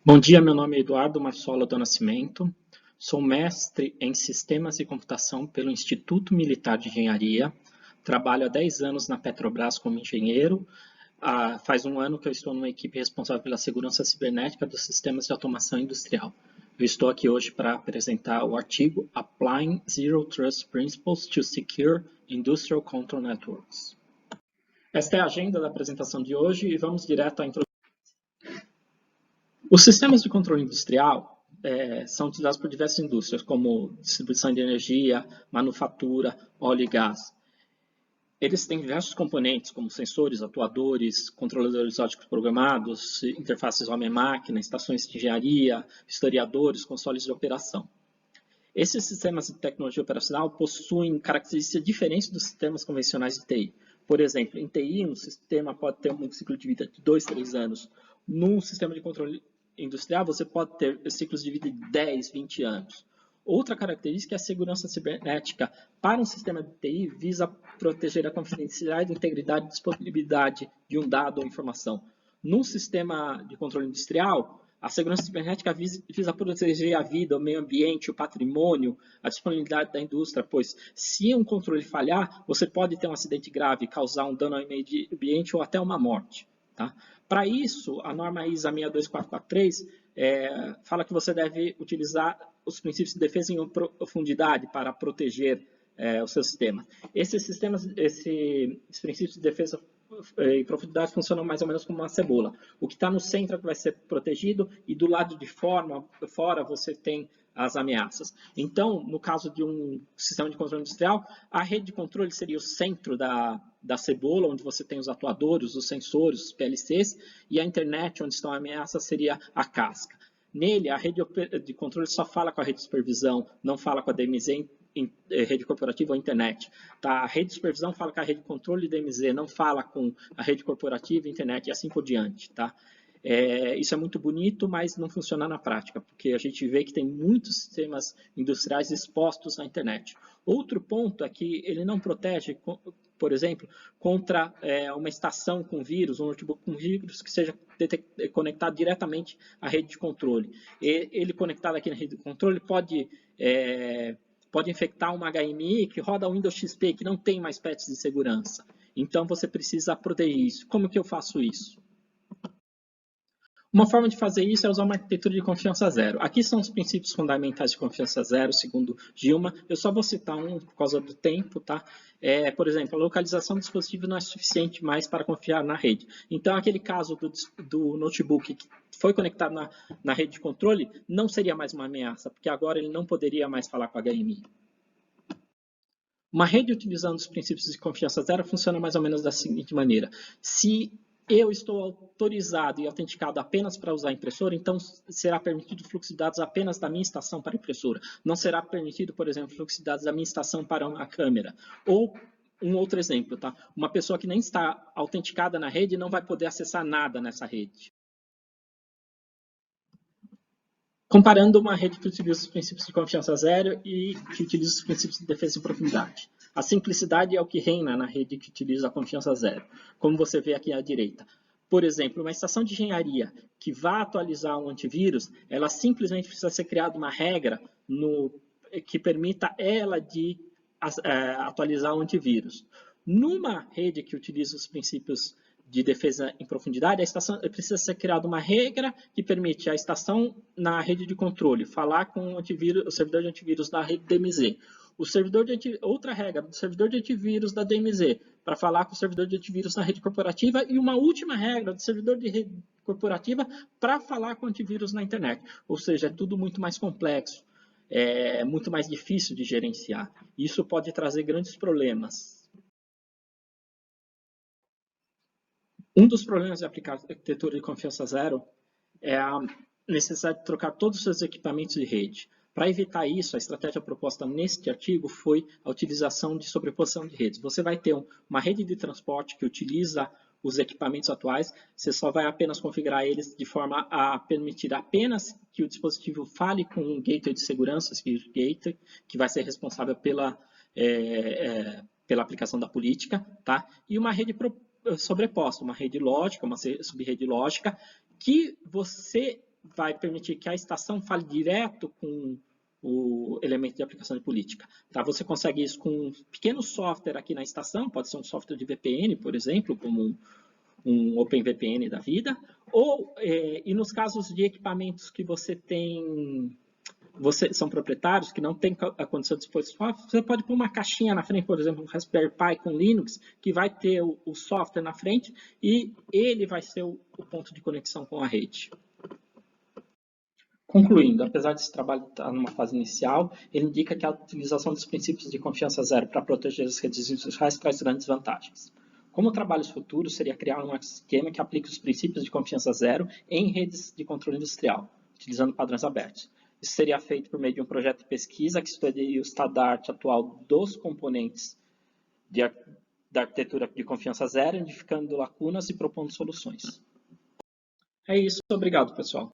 Bom dia, meu nome é Eduardo Marsola do Nascimento, sou mestre em Sistemas de Computação pelo Instituto Militar de Engenharia, trabalho há 10 anos na Petrobras como engenheiro, faz um ano que eu estou numa equipe responsável pela segurança cibernética dos sistemas de automação industrial. Eu estou aqui hoje para apresentar o artigo Applying Zero Trust Principles to Secure Industrial Control Networks. Esta é a agenda da apresentação de hoje e vamos direto à introdução. Os sistemas de controle industrial são utilizados por diversas indústrias, como distribuição de energia, manufatura, óleo e gás. Eles têm diversos componentes, como sensores, atuadores, controladores óticos programados, interfaces homem-máquina, estações de engenharia, historiadores, consoles de operação. Esses sistemas de tecnologia operacional possuem características diferentes dos sistemas convencionais de TI. Por exemplo, em TI, um sistema pode ter um ciclo de vida de 2, 3 anos. Num sistema de controle industrial, você pode ter ciclos de vida de 10, 20 anos. Outra característica é a segurança cibernética. Para um sistema de TI, visa proteger a confidencialidade, integridade e disponibilidade de um dado ou informação. Num sistema de controle industrial, a segurança cibernética visa proteger a vida, o meio ambiente, o patrimônio, a disponibilidade da indústria, pois se um controle falhar, você pode ter um acidente grave, causar um dano ao meio ambiente ou até uma morte. Tá? Para isso, a norma ISA 62443 fala que você deve utilizar os princípios de defesa em profundidade para proteger o seu sistema. Esses princípios de defesa em profundidade funcionam mais ou menos como uma cebola. O que está no centro é que vai ser protegido e do lado de fora você tem as ameaças. Então, no caso de um sistema de controle industrial, a rede de controle seria o centro da cebola, onde você tem os atuadores, os sensores, os PLCs, e a internet, onde estão as ameaças, seria a casca. Nele, a rede de controle só fala com a rede de supervisão, não fala com a DMZ, rede corporativa ou internet. Tá? A rede de supervisão fala com a rede de controle e DMZ, não fala com a rede corporativa, internet e assim por diante. Tá? Isso é muito bonito, mas não funciona na prática, porque a gente vê que tem muitos sistemas industriais expostos na internet. Outro ponto é que ele não protege, por exemplo, contra uma estação com vírus, um notebook com vírus que seja conectado diretamente à rede de controle. Ele conectado aqui na rede de controle pode infectar uma HMI que roda o Windows XP, que não tem mais patches de segurança. Então, você precisa proteger isso. Como que eu faço isso? Uma forma de fazer isso é usar uma arquitetura de confiança zero. Aqui são os princípios fundamentais de confiança zero, segundo Gilman. Eu só vou citar um por causa do tempo, tá? Por exemplo, a localização do dispositivo não é suficiente mais para confiar na rede. Então, aquele caso do notebook que foi conectado na rede de controle não seria mais uma ameaça, porque agora ele não poderia mais falar com a HMI. Uma rede utilizando os princípios de confiança zero funciona mais ou menos da seguinte maneira. Se eu estou autorizado e autenticado apenas para usar a impressora, então será permitido o fluxo de dados apenas da minha estação para a impressora. Não será permitido, por exemplo, o fluxo de dados da minha estação para uma câmera. Ou um outro exemplo, tá? Uma pessoa que nem está autenticada na rede não vai poder acessar nada nessa rede. Comparando uma rede que utiliza os princípios de confiança zero e que utiliza os princípios de defesa em profundidade. A simplicidade é o que reina na rede que utiliza a confiança zero, como você vê aqui à direita. Por exemplo, uma estação de engenharia que vá atualizar um antivírus, ela simplesmente precisa ser criada uma regra que permita ela de atualizar o antivírus. Numa rede que utiliza os princípios de defesa em profundidade, a estação precisa ser criada uma regra que permite a estação na rede de controle falar com o servidor de antivírus da rede DMZ. Outra regra do servidor de antivírus da DMZ para falar com o servidor de antivírus na rede corporativa e uma última regra do servidor de rede corporativa para falar com o antivírus na internet. Ou seja, é tudo muito mais complexo, é muito mais difícil de gerenciar. Isso pode trazer grandes problemas. Um dos problemas de aplicar arquitetura de confiança zero é a necessidade de trocar todos os seus equipamentos de rede. Para evitar isso, a estratégia proposta neste artigo foi a utilização de sobreposição de redes. Você vai ter uma rede de transporte que utiliza os equipamentos atuais, você só vai apenas configurar eles de forma a permitir apenas que o dispositivo fale com um gateway de segurança, gateway, que vai ser responsável pela aplicação da política, tá? E uma rede sobreposta, uma rede lógica, uma subrede lógica, que você vai permitir que a estação fale direto com o elemento de aplicação de política. Tá? Você consegue isso com um pequeno software aqui na estação, pode ser um software de VPN, por exemplo, como um OpenVPN da vida, e nos casos de equipamentos que você tem, são proprietários, que não tem a condição de disposição, você pode pôr uma caixinha na frente, por exemplo, um Raspberry Pi com Linux, que vai ter o software na frente e ele vai ser o ponto de conexão com a rede. Concluindo, apesar desse trabalho estar numa fase inicial, ele indica que a utilização dos princípios de confiança zero para proteger as redes industriais traz grandes vantagens. Como trabalhos futuros seria criar um esquema que aplique os princípios de confiança zero em redes de controle industrial, utilizando padrões abertos. Isso seria feito por meio de um projeto de pesquisa que estudaria o estado da arte atual dos componentes da arquitetura de confiança zero, identificando lacunas e propondo soluções. É isso, obrigado, pessoal.